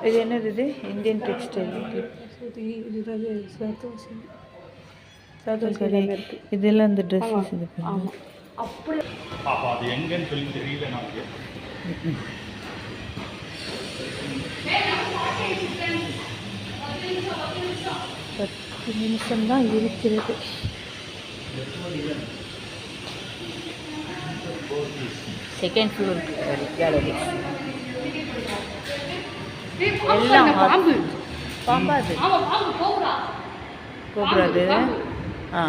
இது என்னது? இது இந்தியன் டெக்ஸ்டைல். இதெல்லாம் இந்த ட்ரெஸ்ஸஸ் இது பண்ணி அப்படி அது எங்கன்னு சொல்லி தெரியல நமக்கு. 10 நிமிஷம் தான் இருக்கிறது. Second floor gallery. எல்லாம் பாம்பு பாம்பாது கோபுராது. ஆ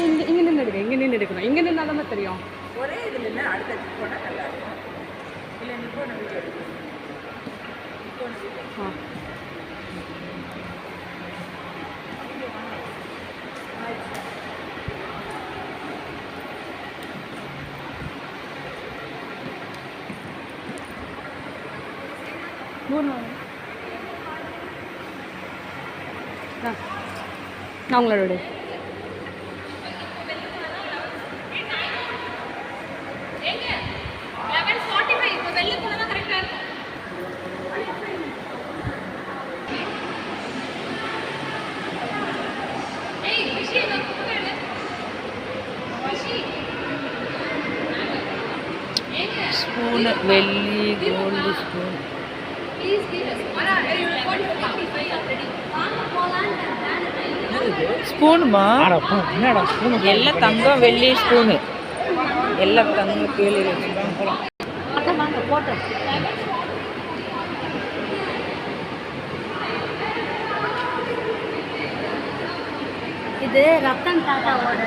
இங்கே நின்று எடுக்கணும், இங்கே நின்று எடுக்கணும், இங்கே நின்று நல்லா தெரியும். ஒரே இதில் இல்லை, அடுத்த போனால் நல்லா இருக்கும். இல்லை நீ போன வீடியோ எடுக்கணும். நான் உங்களோட ஸ்பூன், வெள்ளி, கோல்டு ஸ்பூன். ஸ்பூனுமா? எல்லாம் தங்கம் வெள்ளி ஸ்பூனு, எல்லாம் தங்கம் கேள்வி வச்சுருக்காங்க. இது ரத்தன் டாட்டாவோட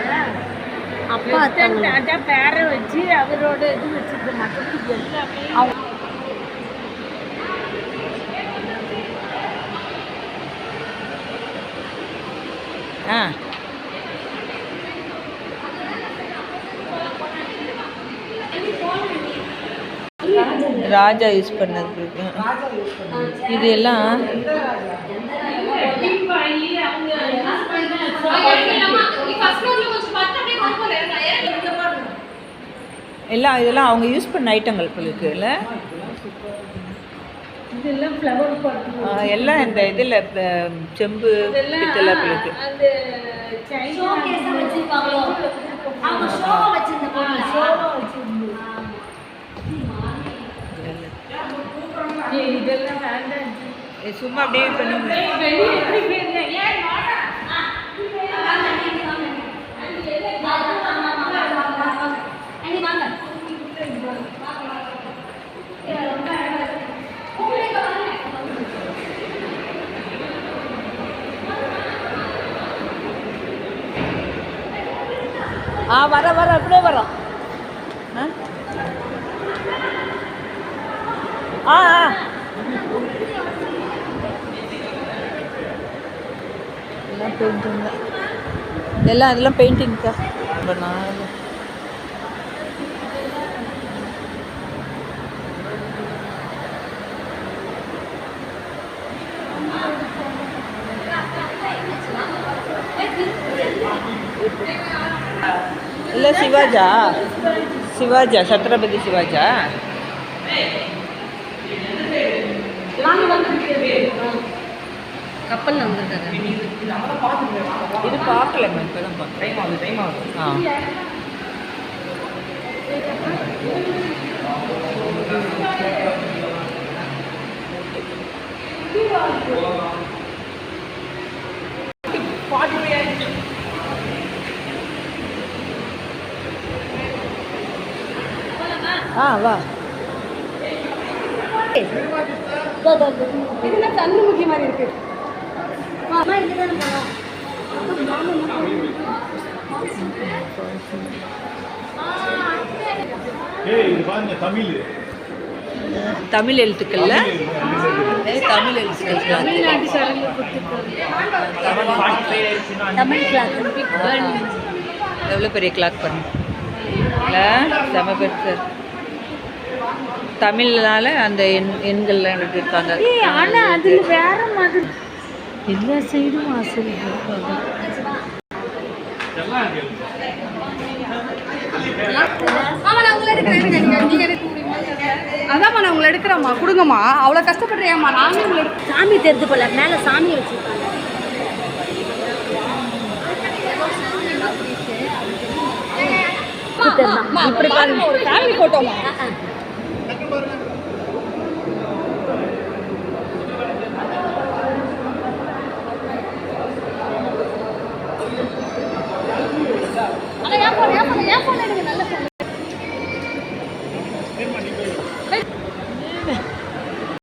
அப்பா டாட்டா பேரை வச்சு அவரோட இது வச்சுருக்க மற்றபடி எல்லாமே ராஜா யூஸ் பண்ணது. இது எல்லாம் எல்லாம் இதெல்லாம் அவங்க யூஸ் பண்ண ஐட்டங்கள் போலுக்கு இல்லை. இதெல்லாம் ஃப்ளவர் எல்லாம் இந்த இதில் செம்பு பித்தளை போலுக்கு. சும்மா அப்படியே பண்ணி வர அப்படியே வரோம். எல்லாம் பெயிண்டிங் தான், எல்லாம் அதெல்லாம் பெயிண்டிங் தான். இல்லை சிவாஜா சத்ரபதி சிவாஜா. கப்பல் வந்துருக்காரு. இது பார்க்கல, இப்போ தான் பார்க்குறேன். வா. இதெல்லாம் தந்துமுகி மாதிரி இருக்கு. இது பாருங்க தமிழ் தமிழ் எழுத்துக்கள்ல தமிழ் எழுத்துக்கள் கிளாத் தமிழ்நாட்டு சரங்கு தமிழ் கிளாத் எவ்வளோ பெரிய கிளாத் பண்ணுங்க செம பெருசு தமிழ்னால அந்த எண்கள்லாம் எழுதியிருக்காங்க. ஆனால் அதில் வேற மாதிரி எல்லா சைடும் வாசல் அதாம்மா நான் உங்களை எடுக்கிறேம்மா கொடுங்கம்மா அவ்வளோ கஷ்டப்படுறியாம்மா நானும் உங்களை சாமி தெரிந்து போல மேலே சாமி வச்சுருக்காங்க. இப்படி பாருங்க ஒரு ஃபேமிலி ஃபோட்டோமா